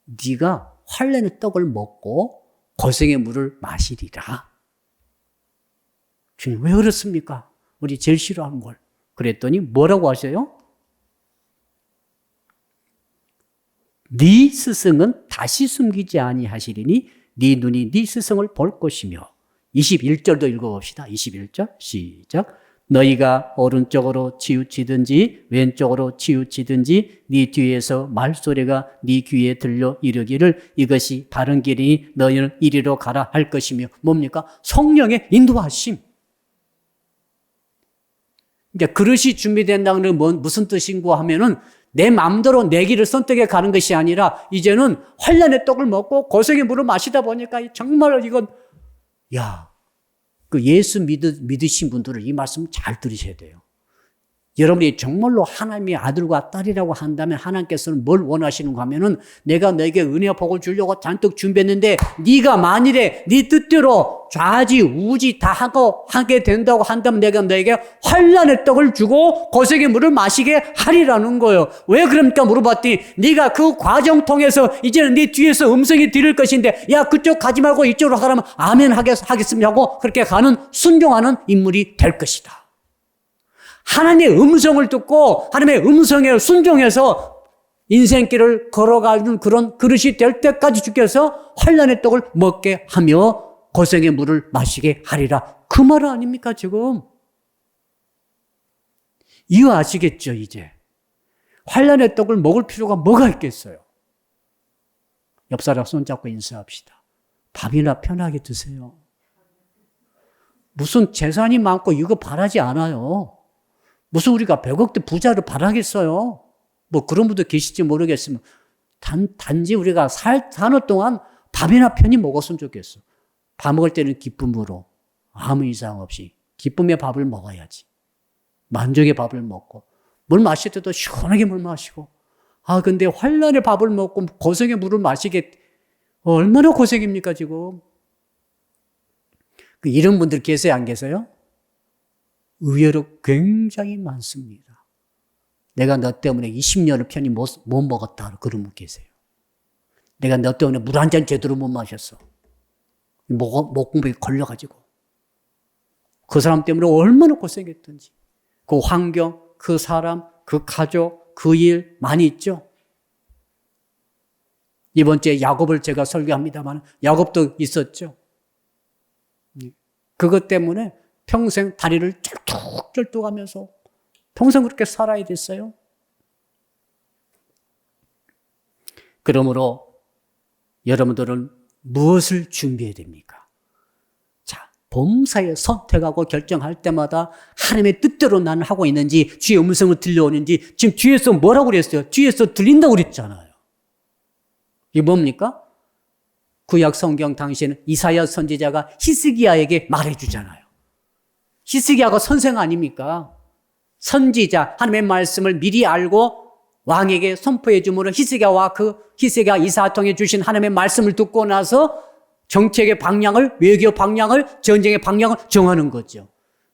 네가 환난의 떡을 먹고 고생의 물을 마시리라. 주님 왜 그렇습니까? 우리 제일 싫어하는 걸. 그랬더니 뭐라고 하셔요? 네 스승은 다시 숨기지 아니하시리니 네 눈이 네 스승을 볼 것이며. 21절도 읽어봅시다. 21절 시작. 너희가 오른쪽으로 치우치든지 왼쪽으로 치우치든지 네 뒤에서 말소리가 네 귀에 들려 이르기를 이것이 바른 길이니 너희는 이리로 가라 할 것이며. 뭡니까? 성령의 인도하심. 이제 그릇이 준비된다는 건 무슨 뜻인가 하면은 내 마음대로 내 길을 선택해 가는 것이 아니라 이제는 환난의 떡을 먹고 고생의 물을 마시다 보니까 정말 이건 그 예수 믿으신 분들은 이 말씀 잘 들으셔야 돼요. 여러분이 정말로 하나님의 아들과 딸이라고 한다면 하나님께서는 뭘 원하시는가 하면은 내가 너에게 은혜 복을 주려고 잔뜩 준비했는데 네가 만일에 네 뜻대로 좌지우지 다 하게 된다고 한다면 내가 너에게 환난의 떡을 주고 고생의 물을 마시게 하리라는 거예요. 왜 그럽니까 물어봤더니 네가 그 과정 통해서 이제는 네 뒤에서 음성이 들릴 것인데 야 그쪽 가지 말고 이쪽으로 가라면 아멘 하겠습니다 하고 그렇게 가는 순종하는 인물이 될 것이다. 하나님의 음성을 듣고 하나님의 음성에 순종해서 인생길을 걸어가는 그런 그릇이 될 때까지 주께서 환난의 떡을 먹게 하며 고생의 물을 마시게 하리라. 그 말 아닙니까 지금? 이유 아시겠죠 이제? 환난의 떡을 먹을 필요가 뭐가 있겠어요? 옆 사람 손잡고 인사합시다. 밥이나 편하게 드세요. 무슨 재산이 많고 이거 바라지 않아요. 무슨 우리가 100억대 부자를 바라겠어요? 뭐 그런 분도 계실지 모르겠으면 단지 우리가 사는 동안 밥이나 편히 먹었으면 좋겠어. 밥 먹을 때는 기쁨으로 아무 이상 없이 기쁨의 밥을 먹어야지. 만족의 밥을 먹고 물 마실 때도 시원하게 물 마시고 근데 환난의 밥을 먹고 고생의 물을 마시게 얼마나 고생입니까 지금? 이런 분들 계세요 안 계세요? 의외로 굉장히 많습니다. 내가 너 때문에 20년을 편히 못 먹었다 그런 분 계세요. 내가 너 때문에 물 한 잔 제대로 못 마셨어. 목 공백에 걸려가지고. 그 사람 때문에 얼마나 고생했던지. 그 환경, 그 사람, 그 가족, 그 일 많이 있죠. 이번 주에 야곱을 제가 설교합니다만 야곱도 있었죠. 그것 때문에 평생 다리를 쩔뚝쩔뚝하면서 평생 그렇게 살아야 됐어요. 그러므로 여러분들은 무엇을 준비해야 됩니까? 자, 범사에 선택하고 결정할 때마다 하나님의 뜻대로 나는 하고 있는지, 주의 음성을 들려오는지, 지금 뒤에서 뭐라고 그랬어요? 뒤에서 들린다고 그랬잖아요. 이게 뭡니까? 구약 성경 당시에는 이사야 선지자가 히스기야에게 말해주잖아요. 히스기야가 선생 아닙니까? 선지자, 하나님의 말씀을 미리 알고 왕에게 선포해 주므로 히스기야와 그 히스기야 이사야 통해 주신 하나님의 말씀을 듣고 나서 정책의 방향을, 외교 방향을, 전쟁의 방향을 정하는 거죠.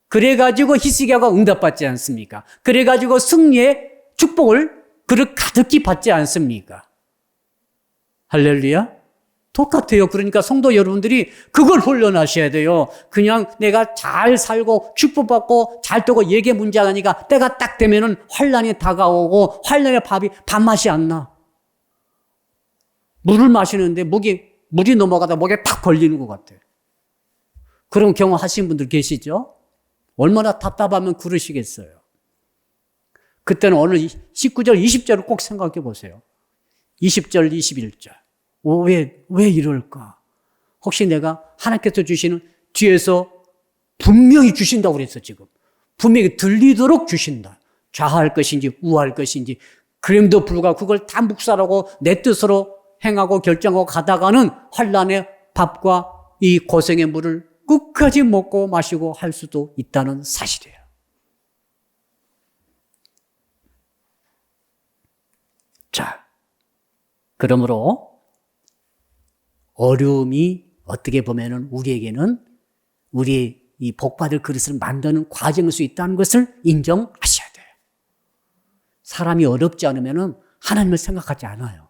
그래가지고 히스기야가 응답받지 않습니까? 그래가지고 승리의 축복을 그를 가득히 받지 않습니까? 할렐루야. 똑같아요. 그러니까 성도 여러분들이 그걸 훈련하셔야 돼요. 그냥 내가 잘 살고 축복받고 잘 되고 얘기 문제가니까 때가 딱 되면은 환란이 다가오고 환란의 밥맛이 안 나. 물을 마시는데 물이 넘어가다 목에 탁 걸리는 것 같아. 그런 경험 하신 분들 계시죠? 얼마나 답답하면 그러시겠어요. 그때는 오늘 19절, 20절을 꼭 생각해 보세요. 20절, 21절. 왜 이럴까? 혹시 내가 하나님께서 주시는 뒤에서 분명히 주신다고 그랬어, 지금. 분명히 들리도록 주신다. 좌할 것인지 우할 것인지. 그럼에도 불구하고 그걸 다 묵살하고 내 뜻으로 행하고 결정하고 가다가는 환란의 밥과 이 고생의 물을 끝까지 먹고 마시고 할 수도 있다는 사실이에요. 자, 그러므로 어려움이 어떻게 보면은 우리에게는 우리 이 복받을 그릇을 만드는 과정일 수 있다는 것을 인정하셔야 돼요. 사람이 어렵지 않으면은 하나님을 생각하지 않아요.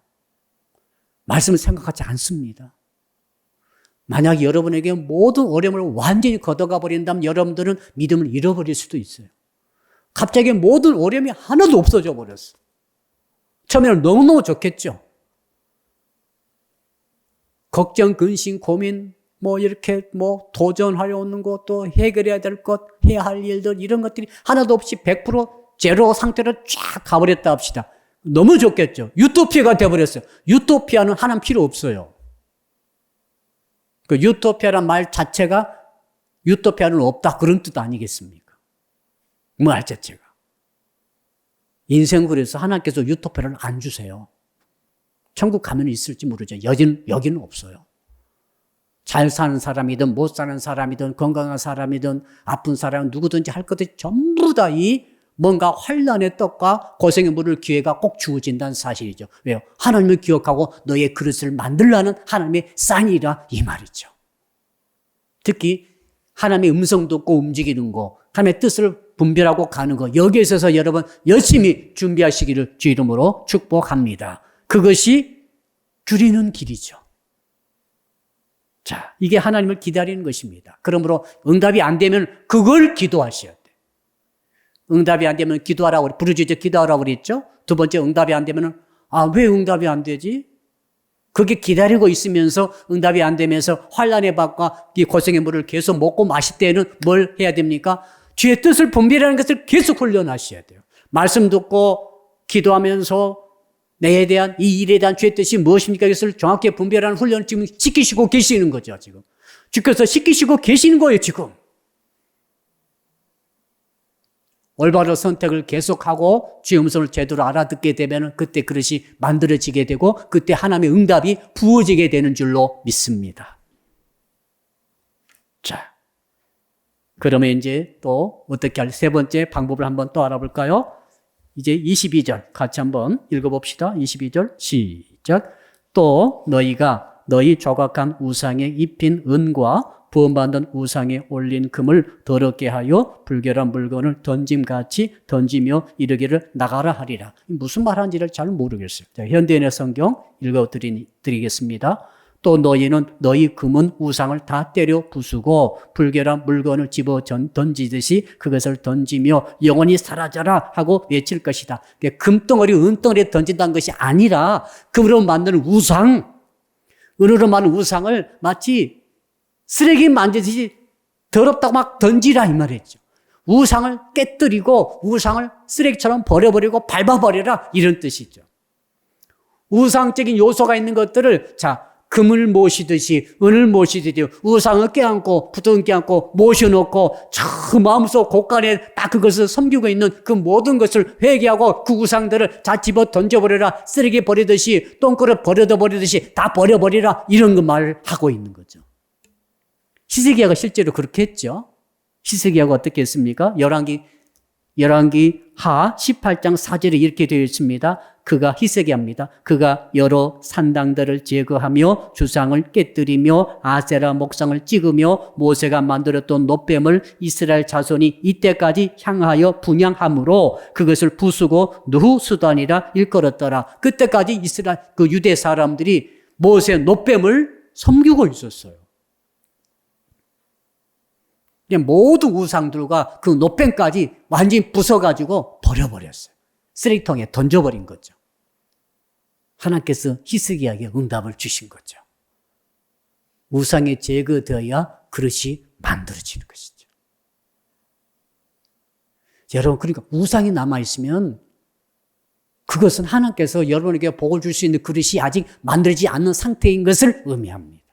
말씀을 생각하지 않습니다. 만약 여러분에게 모든 어려움을 완전히 걷어가 버린다면 여러분들은 믿음을 잃어버릴 수도 있어요. 갑자기 모든 어려움이 하나도 없어져 버렸어. 처음에는 너무너무 좋겠죠. 걱정, 근심, 고민, 이렇게 도전하려는 것, 또 해결해야 될 것, 해야 할 일들, 이런 것들이 하나도 없이 100% 제로 상태로 쫙 가버렸다 합시다. 너무 좋겠죠. 유토피아가 돼버렸어요. 유토피아는 하나님 필요 없어요. 그 유토피아란 말 자체가 유토피아는 없다 그런 뜻 아니겠습니까? 말 자체가. 인생 그래서 하나님께서 유토피아를 안 주세요. 천국 가면 있을지 모르죠. 여기는 없어요. 잘 사는 사람이든 못 사는 사람이든 건강한 사람이든 아픈 사람은 누구든지 할 것들이 전부 다 이 뭔가 환란의 떡과 고생의 물을 기회가 꼭 주어진다는 사실이죠. 왜요? 하나님을 기억하고 너의 그릇을 만들라는 하나님의 쌍이라 이 말이죠. 특히 하나님의 음성 듣고 움직이는 거, 하나님의 뜻을 분별하고 가는 거, 여기에 있어서 여러분 열심히 준비하시기를 주 이름으로 축복합니다. 그것이 줄이는 길이죠. 자, 이게 하나님을 기다리는 것입니다. 그러므로 응답이 안 되면 그걸 기도하셔야 돼요. 응답이 안 되면 기도하라고, 부르짖어 기도하라고 그랬죠? 두 번째, 응답이 안 되면, 왜 응답이 안 되지? 그게 기다리고 있으면서 응답이 안 되면서 환란의 밥과 이 고생의 물을 계속 먹고 마실 때는 뭘 해야 됩니까? 주의 뜻을 분별하는 것을 계속 훈련하셔야 돼요. 말씀 듣고 기도하면서 내에 대한 이 일에 대한 주의 뜻이 무엇입니까? 이것을 정확히 분별하는 훈련을 지금 시키시고 계시는 거죠, 지금. 주께서 시키시고 계시는 거예요, 지금. 올바른 선택을 계속하고 주의 음성을 제대로 알아듣게 되면 그때 그릇이 만들어지게 되고 그때 하나님의 응답이 부어지게 되는 줄로 믿습니다. 자, 그러면 이제 또 어떻게 할 세 번째 방법을 한번 또 알아볼까요? 이제 22절 같이 한번 읽어봅시다. 22절 시작. 또 너희가 너희 조각한 우상에 입힌 은과 부음받은 우상에 올린 금을 더럽게 하여 불결한 물건을 던짐같이 던지며 이르기를 나가라 하리라. 무슨 말하는지를 잘 모르겠어요. 자, 현대인의 성경 읽어드리겠습니다. 또 너희는 너희 금은 우상을 다 때려 부수고 불결한 물건을 집어 던지듯이 그것을 던지며 영원히 사라져라 하고 외칠 것이다. 금덩어리, 은덩어리에 던진다는 것이 아니라 금으로 만드는 우상, 은으로 만든 우상을 마치 쓰레기 만지듯이 더럽다고 막 던지라 이 말이죠. 우상을 깨뜨리고 우상을 쓰레기처럼 버려버리고 밟아버려라 이런 뜻이죠. 우상적인 요소가 있는 것들을 금을 모시듯이 은을 모시듯이 우상을 껴안고 부둥 껴안고 모셔놓고 저 마음속 곳간에 딱 그것을 섬기고 있는 그 모든 것을 회개하고 그 우상들을 다 집어 던져버려라, 쓰레기 버리듯이 똥그릇 버려버리듯이 다 버려버리라 이런 그 말을 하고 있는 거죠. 히스기야가 실제로 그렇게 했죠. 히스기야가 어떻게 했습니까? 열왕기 하 18장 4절에 이렇게 되어 있습니다. 그가 히스기야입니다. 그가 여러 산당들을 제거하며 주상을 깨뜨리며 아세라 목상을 찍으며 모세가 만들었던 놋뱀을 이스라엘 자손이 이때까지 향하여 분향함으로 그것을 부수고 누후수단이라 일컬었더라. 그때까지 이스라엘 유대 사람들이 모세의 놋뱀을 섬기고 있었어요. 모든 우상들과 그 놋뱀까지 완전히 부숴가지고 버려버렸어요. 쓰레기통에 던져버린 거죠. 하나님께서 히스기야에게 응답을 주신 거죠. 우상이 제거되어야 그릇이 만들어지는 것이죠. 여러분, 그러니까 우상이 남아있으면 그것은 하나님께서 여러분에게 복을 줄 수 있는 그릇이 아직 만들어지지 않는 상태인 것을 의미합니다.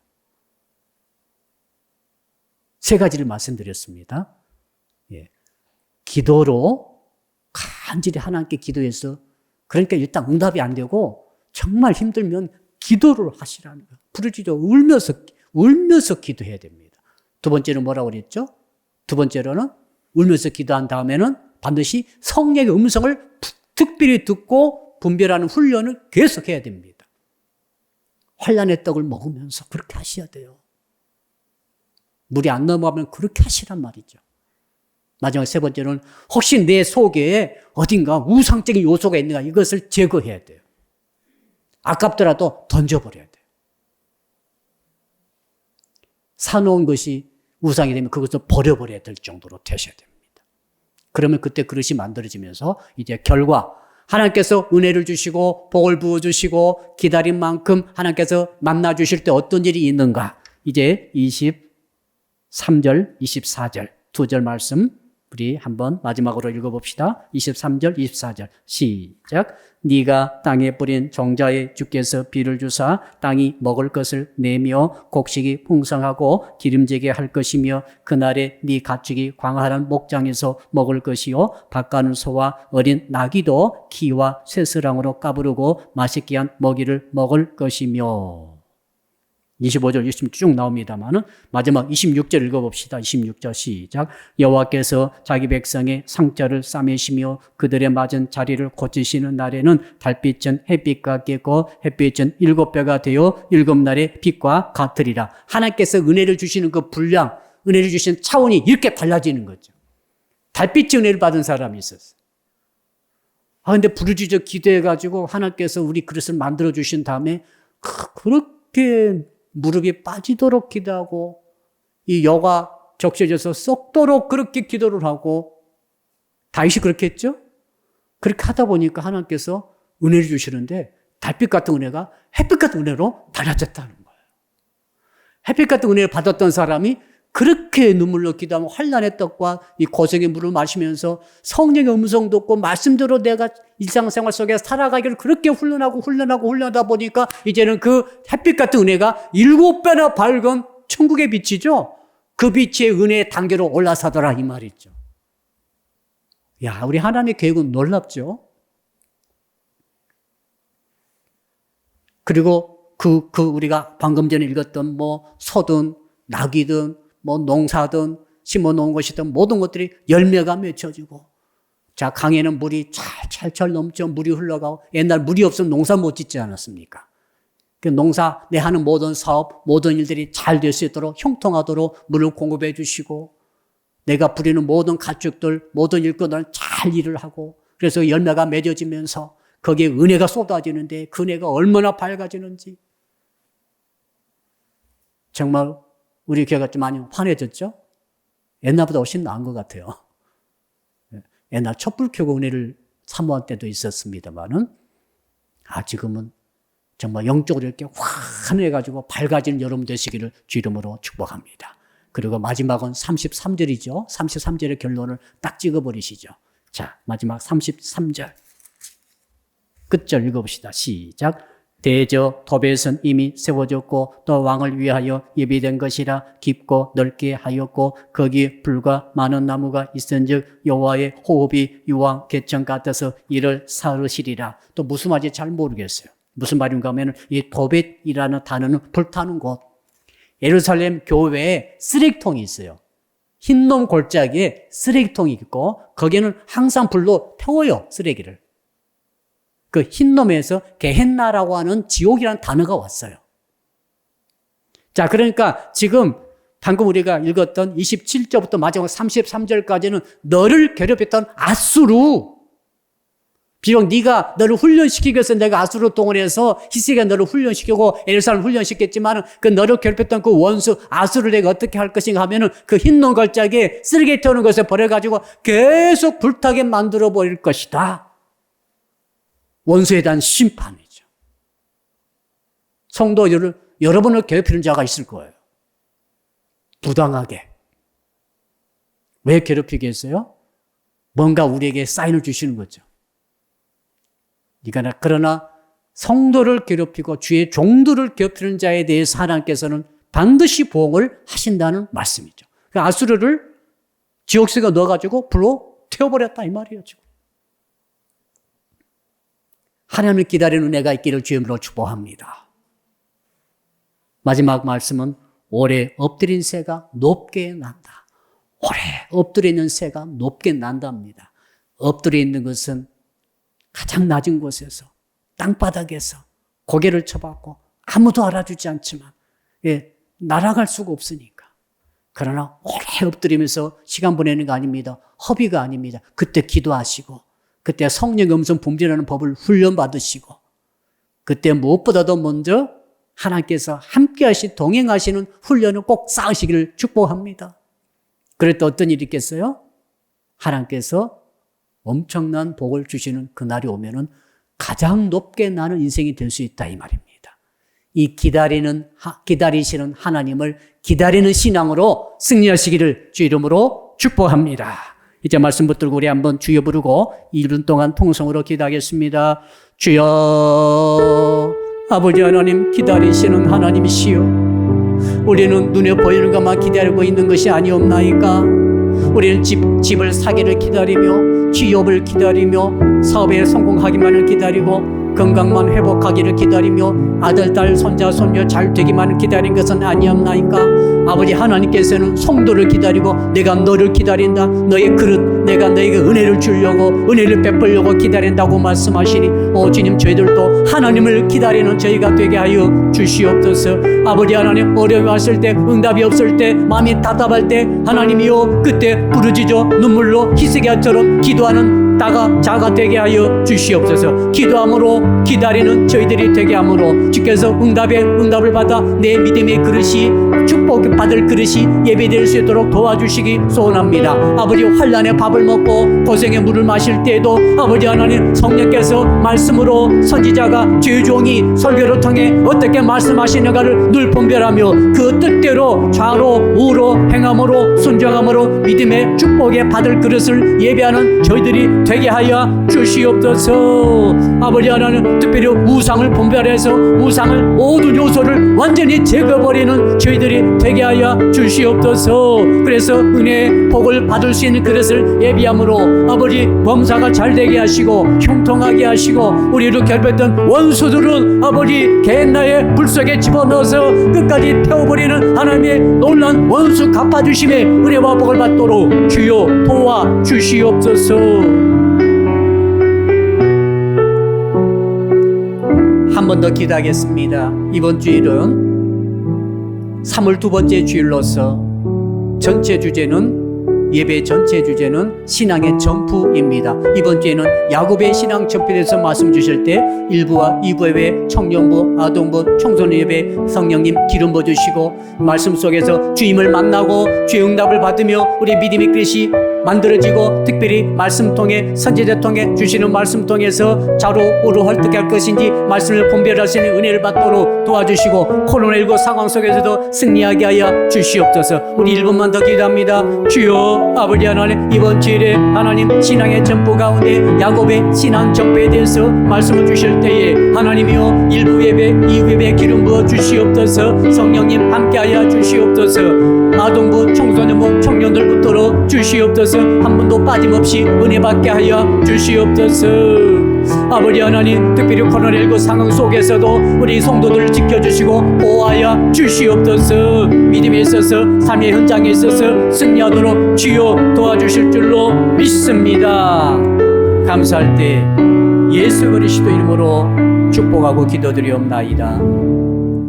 세 가지를 말씀드렸습니다. 기도로 간절히 하나님께 기도해서, 그러니까 일단 응답이 안 되고 정말 힘들면 기도를 하시라는 거예요. 부르짖어 울면서 기도해야 됩니다. 두 번째는 뭐라고 그랬죠? 두 번째로는 울면서 기도한 다음에는 반드시 성령의 음성을 특별히 듣고 분별하는 훈련을 계속 해야 됩니다. 환난의 떡을 먹으면서 그렇게 하셔야 돼요. 물이 안 넘어가면 그렇게 하시란 말이죠. 마지막 세 번째는 혹시 내 속에 어딘가 우상적인 요소가 있는가 이것을 제거해야 돼요. 아깝더라도 던져버려야 돼요. 사놓은 것이 우상이 되면 그것을 버려버려야 될 정도로 되셔야 됩니다. 그러면 그때 그릇이 만들어지면서 이제 결과 하나님께서 은혜를 주시고 복을 부어주시고 기다린 만큼 하나님께서 만나주실 때 어떤 일이 있는가. 이제 23절, 24절 두 절 말씀 우리 한번 마지막으로 읽어봅시다. 23절, 24절 시작. 네가 땅에 뿌린 종자에 주께서 비를 주사 땅이 먹을 것을 내며 곡식이 풍성하고 기름지게 할 것이며 그날에 네 가축이 광활한 목장에서 먹을 것이요 밭가는 소와 어린 나귀도 기와 쇠스랑으로 까부르고 맛있게 한 먹이를 먹을 것이며 25절, 26절 쭉 나옵니다만은 마지막 26절 읽어봅시다. 26절 시작. 여호와께서 자기 백성의 상처를 싸매시며 그들의 맞은 자리를 고치시는 날에는 달빛은 햇빛과 같고 햇빛은 7배가 되어 7날의 빛과 같으리라. 하나님께서 은혜를 주시는 그 분량, 은혜를 주시는 차원이 이렇게 달라지는 거죠. 달빛이 은혜를 받은 사람이 있었어요. 근데 부르짖어 기도해가지고 하나님께서 우리 그릇을 만들어 주신 다음에 그렇게 무릎이 빠지도록 기도하고 이 여가 적셔져서 썩도록 그렇게 기도를 하고 다윗이 그렇게 했죠? 그렇게 하다 보니까 하나님께서 은혜를 주시는데 달빛 같은 은혜가 햇빛 같은 은혜로 달라졌다는 거예요. 햇빛 같은 은혜를 받았던 사람이 그렇게 눈물로 기도하면 환난의 떡과 이 고생의 물을 마시면서 성령의 음성 듣고 말씀대로 내가 일상생활 속에 살아가기를 그렇게 훈련하다 보니까 이제는 그 햇빛 같은 은혜가 7배나 밝은 천국의 빛이죠. 그 빛의 은혜의 단계로 올라서더라 이 말이죠. 야, 우리 하나님의 계획은 놀랍죠. 그리고 우리가 방금 전에 읽었던 소든 낙이든 농사든 심어놓은 것이든 모든 것들이 열매가 맺혀지고 자, 강에는 물이 찰찰 넘쳐 물이 흘러가고 옛날 물이 없으면 농사 못 짓지 않았습니까? 그 농사 내 하는 모든 사업, 모든 일들이 잘 될 수 있도록 형통하도록 물을 공급해 주시고 내가 부리는 모든 가축들, 모든 일꾼들은 잘 일을 하고 그래서 열매가 맺어지면서 거기에 은혜가 쏟아지는데 그 은혜가 얼마나 밝아지는지 정말 우리 교회가 좀 많이 환해졌죠? 옛날보다 훨씬 나은 것 같아요. 옛날 촛불 켜고 은혜를 사모할 때도 있었습니다만은, 지금은 정말 영적으로 이렇게 환해가지고 밝아지는 여러분 되시기를 주 이름으로 축복합니다. 그리고 마지막은 33절이죠. 33절의 결론을 딱 찍어버리시죠. 자, 마지막 33절. 끝절 읽어봅시다. 시작. 대저 도벳은 이미 세워졌고 또 왕을 위하여 예비된 것이라 깊고 넓게 하였고 거기 불과 많은 나무가 있은즉 여호와의 호흡이 유황 개천 같아서 이를 사르시리라. 또 무슨 말인지 잘 모르겠어요. 무슨 말인가 하면 이 도벳이라는 단어는 불타는 곳. 예루살렘 교회에 쓰레기통이 있어요. 흰놈 골짜기에 쓰레기통이 있고 거기는 항상 불로 태워요, 쓰레기를. 그 흰놈에서 게헨나라고 하는 지옥이라는 단어가 왔어요. 자, 그러니까 지금 방금 우리가 읽었던 27절부터 마지막 33절까지는 너를 괴롭혔던 아수르, 비록 네가 너를 훈련시키기 위해서 내가 아수르 동원해서 히스기야 너를 훈련시키고 예루살렘 훈련시켰지만 그 너를 괴롭혔던 그 원수 아수르를 내가 어떻게 할 것인가 하면은 그 흰놈 걸작에 쓰레기 태우는 것에 버려가지고 계속 불타게 만들어 버릴 것이다. 원수에 대한 심판이죠. 성도들을 여러분을 괴롭히는 자가 있을 거예요. 부당하게. 왜 괴롭히겠어요? 뭔가 우리에게 사인을 주시는 거죠. 그러나 성도를 괴롭히고 주의 종들을 괴롭히는 자에 대해서 하나님께서는 반드시 보응을 하신다는 말씀이죠. 아수르를 지옥수가 넣어가지고 불로 태워버렸다 이 말이에요. 지금. 하나님을 기다리는 은혜가 있기를 주님으로 축복합니다. 마지막 말씀은 오래 엎드린 새가 높게 난다. 오래 엎드려 있는 새가 높게 난답니다. 엎드려 있는 것은 가장 낮은 곳에서 땅바닥에서 고개를 쳐박고 아무도 알아주지 않지만 날아갈 수가 없으니까. 그러나 오래 엎드리면서 시간 보내는 거 아닙니다. 허비가 아닙니다. 그때 기도하시고 그때 성령의 음성 분별하는 법을 훈련받으시고 그때 무엇보다도 먼저 하나님께서 함께하시 동행하시는 훈련을 꼭 쌓으시기를 축복합니다. 그럴 때 어떤 일이 있겠어요? 하나님께서 엄청난 복을 주시는 그날이 오면은 가장 높게 나는 인생이 될 수 있다 이 말입니다. 이 기다리시는 하나님을 기다리는 신앙으로 승리하시기를 주 이름으로 축복합니다. 이제 말씀 붙들고 우리 한번 주여 부르고 1분 동안 통성으로 기도하겠습니다. 주여, 아버지 하나님 기다리시는 하나님이시여, 우리는 눈에 보이는 것만 기다리고 있는 것이 아니옵나이까. 우리는 집을 사기를 기다리며 취업을 기다리며 사업에 성공하기만을 기다리고 건강만 회복하기를 기다리며 아들, 딸, 손자, 손녀 잘 되기만 기다린 것은 아니옵나이까. 아버지 하나님께서는 성도를 기다리고 내가 너를 기다린다. 너의 그릇 내가 너에게 은혜를 주려고 은혜를 베풀려고 기다린다고 말씀하시니 주님 저희들도 하나님을 기다리는 저희가 되게 하여 주시옵소서. 아버지 하나님 어려움이 왔을 때 응답이 없을 때 마음이 답답할 때 하나님이여 그때 부르짖어 눈물로 히스기야처럼 기도하는 자가 되게 하여 주시옵소서. 기도함으로 기다리는 저희들이 되게 함으로 주께서 응답을 받아 내 믿음의 그릇이 축복받을 그릇이 예배될 수 있도록 도와주시기 소원합니다. 아버지 환난의 밥을 먹고 고생의 물을 마실 때에도 아버지 하나님 성령께서 말씀으로 선지자가 주종이 설교를 통해 어떻게 말씀하시는가를 늘 분별하며 그 뜻대로 좌로 우로 행함으로 순종함으로 믿음의 축복에 받을 그릇을 예배하는 저희들이 되게 하여 주시옵소서. 아버지 하나님 특별히 우상을 분별해서 우상을 모든 요소를 완전히 제거버리는 저희들이 되게 하여 주시옵소서. 그래서 은혜의 복을 받을 수 있는 그릇을 예비함으로 아버지 범사가 잘 되게 하시고 형통하게 하시고 우리를 괴롭혔던 원수들은 아버지 게헨나의 불 속에 집어넣어서 끝까지 태워버리는 하나님의 놀라운 원수 갚아주심의 은혜와 복을 받도록 주여 도와주시옵소서. 한 번 더 기도하겠습니다. 이번 주일은 3월 두 번째 주일로서 전체 주제는 예배 전체 주제는 신앙의 점프입니다. 이번 주에는 야곱의 신앙 점프에 대해서 말씀 주실 때 1부와 2부 예배, 청년부, 아동부, 청소년 예배 성령님 기름 부어주시고 말씀 속에서 주임을 만나고 주의 응답을 받으며 우리 믿음의 그릇이 만들어지고 특별히 말씀 통해 선지자 통해 주시는 말씀 통해서 좌로우로 헐떡할 것인지 말씀을 분별할 수 있는 은혜를 받도록 도와주시고 코로나19 상황 속에서도 승리하게 하여 주시옵소서. 우리 1분만 더 기도합니다. 주여 아버지 하나님, 이번 주일에 하나님 신앙의 점프 가운데 야곱의 신앙 점프에 대해서 말씀을 주실 때에 하나님이여 1부 예배 2부 예배 기름 부어 주시옵소서. 성령님 함께하여 주시옵소서. 아동부 청소년부 청년들부터로 주시옵소서. 한 분도 빠짐없이 은혜 받게 하여 주시옵소서. 아버지 하나님, 특별히 코로나19 상황 속에서도 우리 성도들을 지켜주시고 보호하여 주시옵소서. 믿음에 있어서 삶의 현장에 있어서 승리하도록 주여 도와주실 줄로 믿습니다. 감사할 때 예수 그리스도 이름으로 축복하고 기도드리옵나이다.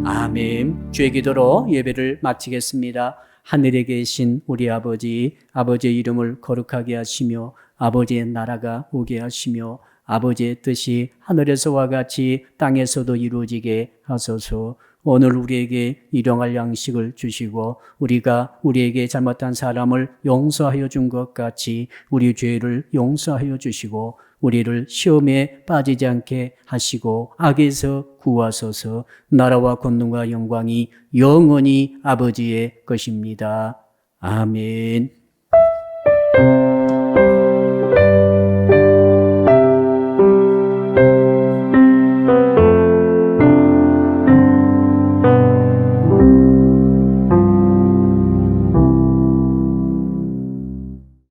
아멘. 주의 기도로 예배를 마치겠습니다. 하늘에 계신 우리 아버지, 아버지의 이름을 거룩하게 하시며 아버지의 나라가 오게 하시며 아버지의 뜻이 하늘에서와 같이 땅에서도 이루어지게 하소서. 오늘 우리에게 일용할 양식을 주시고 우리가 우리에게 잘못한 사람을 용서하여 준 것 같이 우리 죄를 용서하여 주시고 우리를 시험에 빠지지 않게 하시고 악에서 구하소서. 나라와 권능과 영광이 영원히 아버지의 것입니다. 아멘.